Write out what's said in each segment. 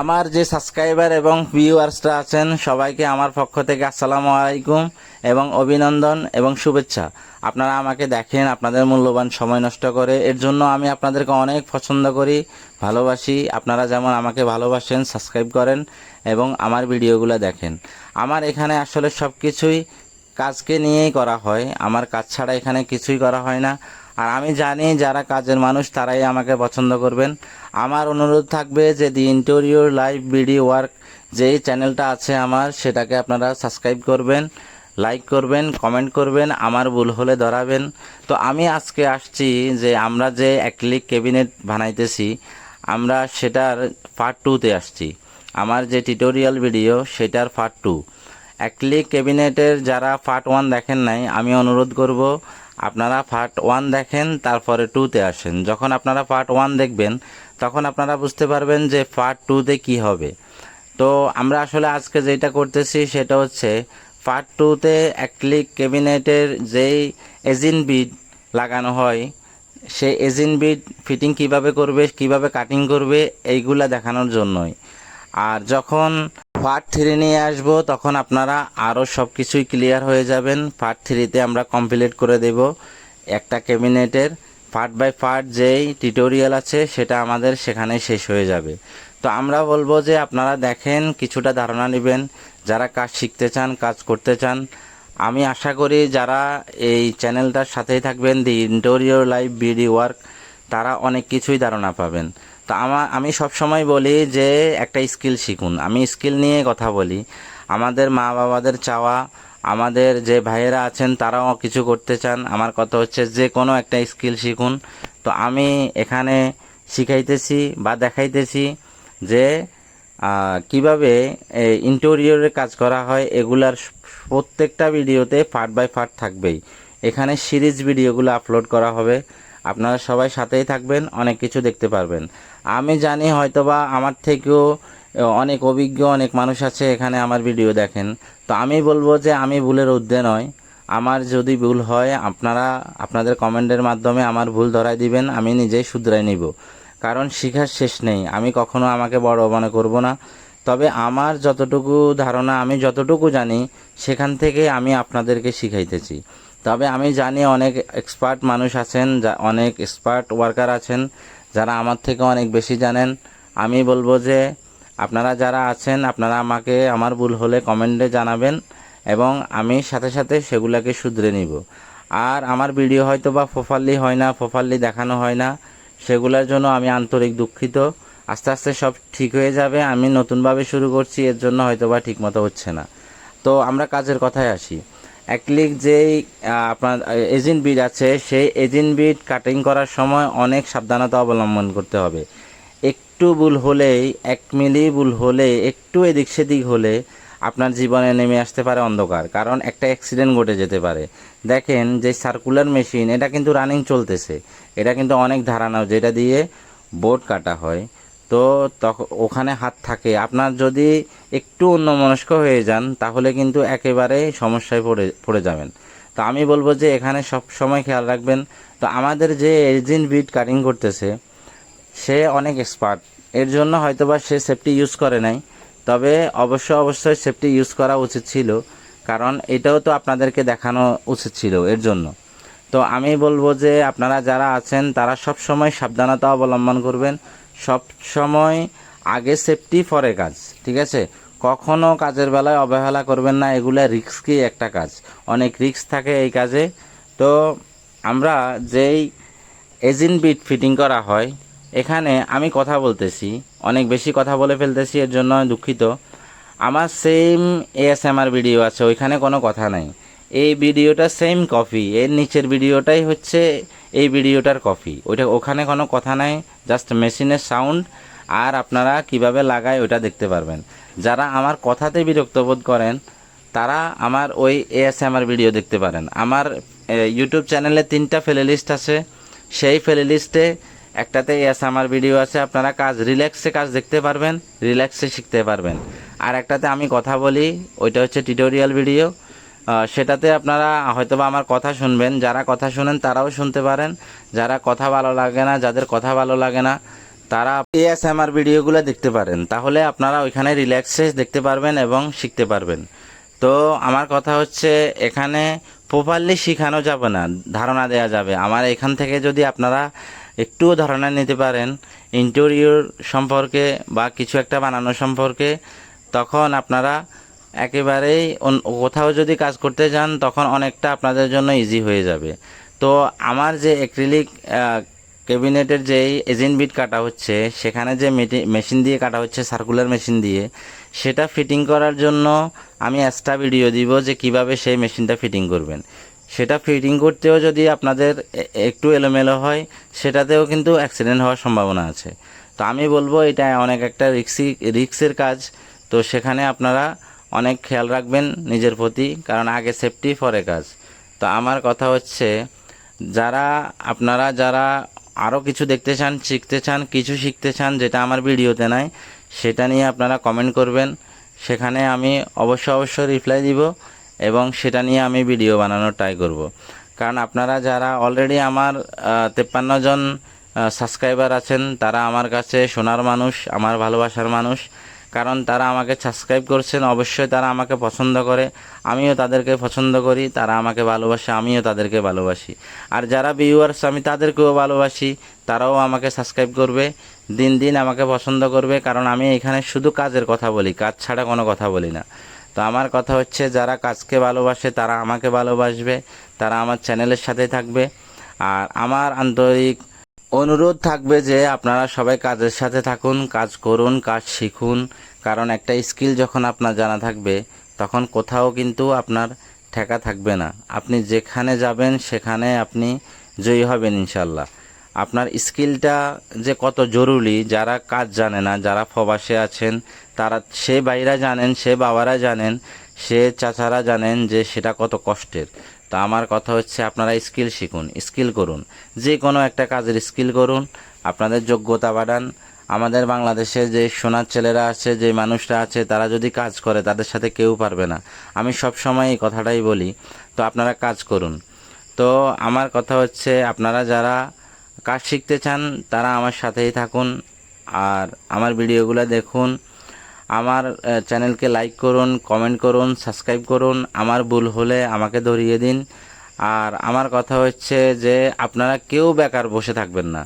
আমার যে সাবস্ক্রাইবার এবং ভিউয়ার্সরা আছেন সবাইকে আমার পক্ষ থেকে আসসালামু আলাইকুম এবং অভিনন্দন এবং শুভেচ্ছা। আপনারা আমাকে দেখেন, আপনাদের মূল্যবান সময় নষ্ট করে, এর জন্য আমি আপনাদেরকে অনেক পছন্দ করি, ভালোবাসি। আপনারা যেমন আমাকে ভালোবাসেন, সাবস্ক্রাইব করেন এবং আমার ভিডিওগুলো দেখেন। আমার এখানে আসলে সব কিছুই কাজকে নিয়েই করা হয়, আমার কাজ ছাড়া এখানে কিছুই করা হয় না। আর আমি জানি যারা কাজের মানুষ তারাই আমাকে পছন্দ করবেন। আমার অনুরোধ থাকবে যে দি ইন্টেরিয়র লাইভ ভিডিও ওয়ার্ক যেই চ্যানেলটা আছে আমার, সেটাকে আপনারা সাবস্ক্রাইব করবেন, লাইক করবেন, কমেন্ট করবেন, আমার ভুল হলে ধরাবেন। তো আমি আজকে আসছি যে আমরা যে অ্যাক্রিলিক ক্যাবিনেট বানাইতেছি, আমরা সেটার পার্ট 2তে আসছি। আমার যে টিউটোরিয়াল ভিডিও সেটার পার্ট 2। অ্যাক্রিলিক ক্যাবিনেটের যারা পার্ট 1 দেখেন নাই, আমি অনুরোধ করব আপনারা পার্ট 1 দেখেন, তারপরে 2তে আসেন। যখন আপনারা পার্ট 1 দেখবেন তখন আপনারা বুঝতে পারবেন যে পার্ট 2তে কী হবে। তো আমরা আসলে আজকে যেটা করতেছি সেটা হচ্ছে পার্ট 2তে অ্যাক্রিলিক ক্যাবিনেটের যেই এজিন বিড লাগানো হয়, সেই এজিন বিড ফিটিং কিভাবে করবে, কিভাবে কাটিং করবে, এইগুলা দেখানোর জন্যই। আর যখন পার্ট 3 নিয়ে আসবো তখন আপনারা আরও সব কিছুই ক্লিয়ার হয়ে যাবেন। পার্ট 3তে আমরা কমপ্লিট করে দেব একটা ক্যাবিনেটের পার্ট বাই পার্ট যেই টিউটোরিয়াল আছে সেটা আমাদের সেখানে শেষ হয়ে যাবে। তো আমরা বলবো যে আপনারা দেখেন, কিছুটা ধারণা নেবেন, যারা কাজ শিখতে চান, কাজ করতে চান। আমি আশা করি যারা এই চ্যানেলটার সাথেই থাকবেন, দি ইন্টেরিয়র লাইভ ভিডিও ওয়ার্ক, তারা অনেক কিছুই ধারণা পাবেন। তো আমি সব সময় বলি যে একটা স্কিল শিখুন। আমি স্কিল নিয়ে কথা বলি। আমাদের মা বাবাদের চাওয়া, আমাদের যে ভাইয়েরা আছেন তারাও কিছু করতে চান। আমার কথা হচ্ছে যে কোনো একটা স্কিল শিখুন। তো আমি এখানে শিখাইতেছি বা দেখাইতেছি যে কিভাবে ইন্টেরিয়রের কাজ করা হয়। এগুলার প্রত্যেকটা ভিডিওতে পার্ট বাই পার্ট থাকবেই। এখানে সিরিজ ভিডিওগুলো আপলোড করা হবে। আপনারা সবাই সাথেই থাকবেন, অনেক কিছু দেখতে পারবেন। আমি জানি হয়তোবা আমার থেকেও অনেক অভিজ্ঞ অনেক মানুষ আছে এখানে আমার ভিডিও দেখেন। তো আমি বলবো যে আমি ভুলের ঊর্ধ্বে নয়। আমার যদি ভুল হয় আপনারা আপনাদের কমেন্টের মাধ্যমে আমার ভুল ধরাই দিবেন, আমি নিজেই শুধরাই নিব। কারণ শিখার শেষ নেই, আমি কখনো আমাকে বড় মনে করব না। তবে আমার যতটুকু ধারণা, আমি যতটুকু জানি, সেখান থেকে আমি আপনাদেরকে শিখাইতেছি। তবে আমি জানি অনেক এক্সপার্ট মানুষ আছেন, অনেক এক্সপার্ট ওয়ার্কার আছেন যারা আমার থেকে অনেক বেশি জানেন। আমি বলবো যে আপনারা যারা আছেন আপনারা আমাকে আমার ভুল হলে কমেন্টে জানাবেন এবং আমি সাথে সাথে সেগুলোকে শুধরে নিব। আর আমার ভিডিও হয়তো বা প্রপারলি হয় না, প্রপারলি দেখানো হয় না, সেগুলোর জন্য আমি আন্তরিক দুঃখিত। আস্তে আস্তে সব ঠিক হয়ে যাবে। আমি নতুনভাবে শুরু করছি, এর জন্য হয়তো বা ঠিকমতো হচ্ছে না। তো আমরা কাজের কথায় আসি। অ্যাক্রিলিক যেই আপনার এজিন বিড আছে, সেই এজিন বিড কাটিং করার সময় অনেক সাবধানতা অবলম্বন করতে হবে। একটু ভুল হলেই, 1 মিলি ভুল হলে, একটু এদিক সেদিক হলে আপনার জীবনে নেমে আসতে পারে অন্ধকার। কারণ একটা অ্যাক্সিডেন্ট ঘটে যেতে পারে। দেখেন যে সার্কুলার মেশিন, এটা কিন্তু রানিং চলতেছে, এটা কিন্তু অনেক ধারানো, যেটা দিয়ে বোর্ড কাটা হয়। তো তখন ওখানে হাত থাকে, আপনার যদি একটু অন্যমনস্ক হয়ে যান তাহলে কিন্তু একেবারে সমস্যায় পড়ে যাবেন। তো আমি বলবো যে এখানে সব সময় খেয়াল রাখবেন। তো আমাদের যে এজিন বিট কাটিং করতেছে সে অনেক এক্সপার্ট, এর জন্য হয়তোবা সে সেফটি ইউজ করে নাই। তবে অবশ্যই সেফটি ইউজ করা উচিত ছিল, কারণ এটাও তো আপনাদেরকে দেখানো উচিত ছিল এর জন্য। তো আমি বলবো যে আপনারা যারা আছেন তারা সব সময় সাবধানতা অবলম্বন করবেন। সব সময় আগে সেফটি পরে কাজ, ঠিক আছে? কখনো কাজের বেলায় অবহেলা করবেন না, এগুলো রিস্কি একটা কাজ, অনেক রিস্ক থাকে এই কাজে। তো আমরা যেই এজিন বিট ফিটিং করা হয়, এখানে আমি কথা বলতেছি, অনেক বেশি কথা বলে ফেলতেছি, এর জন্য দুঃখিত। আমার সেম এএসএমআর ভিডিও আছে, ওইখানে কোনো কথা নাই। এই ভিডিওটা সেম কপি, এর নিচের ভিডিওটাই হচ্ছে এই ভিডিওটার কপি। ওখানে কোনো কথা নাই, জাস্ট মেশিনের সাউন্ড আর আপনারা কিভাবে লাগায় ওটা দেখতে পারবেন। যারা আমার কথাতে বিরক্ত বোধ করেন তারা আমার ওই এএসএমআর ভিডিও দেখতে পারেন। আমার ইউটিউব চ্যানেলে 3টা প্লেলিস্ট আছে, সেই প্লেলিস্টে একটাতে এএসএমআর ভিডিও আছে, আপনারা রিল্যাক্সে কাজ দেখতে পারবেন, রিল্যাক্সে শিখতে পারবেন। আর একটাতে আমি কথা বলি, ওইটা হচ্ছে টিউটোরিয়াল ভিডিও। সেটাতে আপনারা হয়তোবা আমার কথা শুনবেন, যারা কথা শুনেন তারাও শুনতে পারেন, যারা কথা ভালো লাগে না, যাদের কথা ভালো লাগে না তারা এএসএমআর ভিডিওগুলো দেখতে পারেন, তাহলে আপনারা ওইখানে রিল্যাক্সে দেখতে পারবেন এবং শিখতে পারবেন। তো আমার কথা হচ্ছে এখানে প্রপারলি শেখানো যাবে না, ধারণা দেওয়া যাবে। আমার এখান থেকে যদি আপনারা একটুও ধারণা নিতে পারেন ইন্টেরিয়র সম্পর্কে বা কিছু একটা বানানো সম্পর্কে, তখন আপনারা একেবারেই কোথাও যদি কাজ করতে যান তখন অনেকটা আপনাদের জন্য ইজি হয়ে যাবে। তো আমার যে অ্যাক্রিলিক ক্যাবিনেটের যেই এজেন্ট বিট কাটা হচ্ছে, সেখানে যে মেশিন দিয়ে কাটা হচ্ছে, সার্কুলার মেশিন দিয়ে, সেটা ফিটিং করার জন্য আমি এক্সট্রা ভিডিও দিব যে কিভাবে সেই মেশিনটা ফিটিং করবেন। সেটা ফিটিং করতেও যদি আপনাদের একটু এলোমেলো হয়, সেটাতেও কিন্তু অ্যাক্সিডেন্ট হওয়ার সম্ভাবনা আছে। তো আমি বলবো এটা অনেক একটা রিক্সের কাজ। তো সেখানে আপনারা অনেক খেয়াল রাখবেন নিজের প্রতি, কারণ আগে সেফটি পরে কাজ। তো আমার কথা হচ্ছে যারা আরও কিছু দেখতে চান, শিখতে চান, কিছু শিখতে চান যেটা আমার ভিডিওতে নাই, সেটা নিয়ে আপনারা কমেন্ট করবেন। সেখানে আমি অবশ্যই রিপ্লাই দিব এবং সেটা নিয়ে আমি ভিডিও বানানোর ট্রাই করব। কারণ আপনারা যারা অলরেডি আমার 53 জন সাবস্ক্রাইবার আছেন, তারা আমার কাছে সোনার মানুষ, আমার ভালোবাসার মানুষ। কারণ তারা আমাকে সাবস্ক্রাইব করছেন, অবশ্যই তারা আমাকে পছন্দ করে, আমিও তাদেরকে পছন্দ করি। তারা আমাকে ভালোবাসে, আমিও তাদেরকে ভালোবাসি। আর যারা ভিউয়ার্স, আমি তাদেরকেও ভালোবাসি, তারাও আমাকে সাবস্ক্রাইব করবে, দিন দিন আমাকে পছন্দ করবে। কারণ আমি এখানে শুধু কাজের কথা বলি, কাজ ছাড়া কোনো কথা বলি না। তো আমার কথা হচ্ছে যারা কাজকে ভালোবাসে তারা আমাকে ভালোবাসবে, তারা আমার চ্যানেলের সাথে থাকবে। আর আমার আন্তরিক অনুরোধ থাকবে যে আপনারা সবাই কাজের সাথে থাকুন, কাজ করুন, কাজ শিখুন। কারণ একটা স্কিল যখন আপনার জানা থাকবে, তখন কোথাও কিন্তু আপনার ঠেকা থাকবে না। আপনি যেখানে যাবেন সেখানে আপনি জয়ী হবেন ইনশাল্লাহ। আপনার স্কিলটা যে কত জরুরি, যারা কাজ জানে না, যারা প্রবাসে আছেন, তারা, সে ভাইরা জানেন, সে বাবারা জানেন, সে চাচারা জানেন যে সেটা কত কষ্টের। তো আমার কথা হচ্ছে আপনারা স্কিল শিখুন, স্কিল করুন, যে কোনো একটা কাজের স্কিল করুন, আপনাদের যোগ্যতা বাড়ান। আমাদের বাংলাদেশে যে সোনার ছেলেরা আছে, যে মানুষরা আছে, তারা যদি কাজ করে তাদের সাথে কেউ পারবে না। আমি সব সময় এই কথাটাই বলি। তো আপনারা কাজ করুন। তো আমার কথা হচ্ছে আপনারা যারা কাজ শিখতে চান তারা আমার সাথেই থাকুন আর আমার ভিডিওগুলো দেখুন। আমার চ্যানেলকে লাইক করুন, কমেন্ট করুন, সাবস্ক্রাইব করুন। আমার ভুল হলে আমাকে ধরিয়ে দিন। আর আমার কথা হচ্ছে যে আপনারা কেউ বেকার বসে থাকবেন না।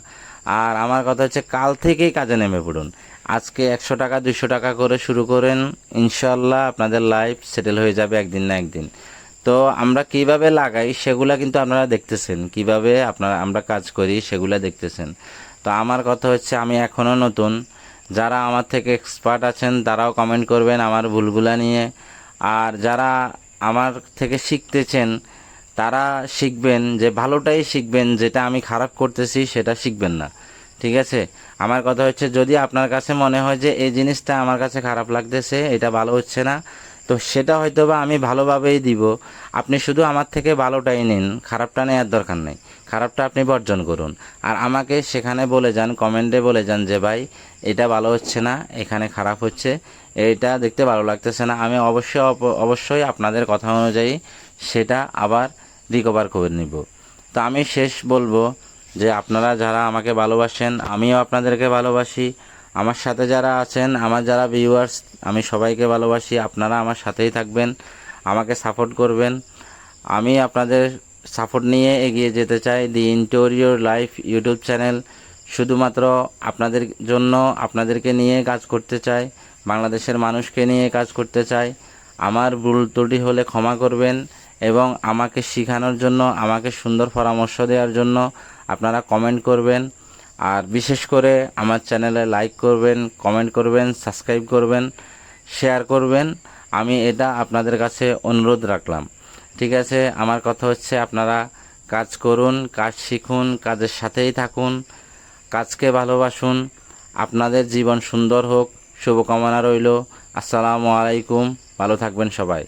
আর আমার কথা হচ্ছে কাল থেকেই কাজে নেমে পড়ুন। আজকে 100 টাকা 200 টাকা করে শুরু করেন, ইনশাল্লাহ আপনাদের লাইফ সেটেল হয়ে যাবে একদিন না একদিন। তো আমরা কিভাবে লাগাই সেগুলা কিন্তু আপনারা দেখতেছেন, কিভাবে আমরা কাজ করি সেগুলা দেখতেছেন। তো আমার কথা হচ্ছে আমি এখনও নতুন, যারা আমার থেকে এক্সপার্ট আছেন তারাও কমেন্ট করবেন আমার ভুলগুলা নিয়ে। আর যারা আমার থেকে শিখতেছেন তারা শিখবেন, যে ভালোটাই শিখবেন, যেটা আমি খারাপ করতেছি সেটা শিখবেন না। ঠিক আছে? আমার কথা হচ্ছে যদি আপনার কাছে মনে হয় যে এই জিনিসটা আমার কাছে খারাপ লাগতেছে, এটা ভালো হচ্ছে না, তো সেটা হয়তো বা আমি ভালোভাবেই দিব। আপনি শুধু আমার থেকে ভালোটাই নিন, খারাপটা নেওয়ার দরকার নেই। খারাপটা আপনি বর্জন করুন। আর আমাকে সেখানে বলে যান, কমেন্টে বলে যান যে ভাই এটা ভালো হচ্ছে না, এখানে খারাপ হচ্ছে, এটা দেখতে ভালো লাগতেছে না। আমি অবশ্যই আপনাদের কথা অনুযায়ী সেটা আবার রিকভার করে নিব। তো আমি শেষ বলবো যে আপনারা যারা আমাকে ভালোবাসেন, আমিও আপনাদেরকে ভালোবাসি। আমার সাথে যারা আছেন, আমার যারা ভিউয়ার্স, আমি সবাইকে ভালোবাসি। আপনারা আমার সাথেই থাকবেন, আমাকে সাপোর্ট করবেন। আমি আপনাদের সাপোর্ট নিয়ে এগিয়ে যেতে চাই। দি ইন্টেরিয়র লাইফ ইউটিউব চ্যানেল শুধুমাত্র আপনাদের জন্য, আপনাদেরকে নিয়ে কাজ করতে চাই, বাংলাদেশের মানুষকে নিয়ে কাজ করতে চাই। আমার ভুল ত্রুটি হলে ক্ষমা করবেন এবং আমাকে শেখানোর জন্য, আমাকে সুন্দর পরামর্শ দেওয়ার জন্য আপনারা কমেন্ট করবেন। আর বিশেষ করে আমার চ্যানেলে লাইক করবেন, কমেন্ট করবেন, সাবস্ক্রাইব করবেন, শেয়ার করবেন। আমি এটা আপনাদের কাছে অনুরোধ রাখলাম। ঠিক আছে? আমার কথা হচ্ছে আপনারা কাজ করুন, কাজ শিখুন, কাজের সাথেই থাকুন, কাজকে ভালোবাসুন। আপনাদের জীবন সুন্দর হোক, শুভকামনা রইল। আসসালামু আলাইকুম, ভালো থাকবেন সবাই।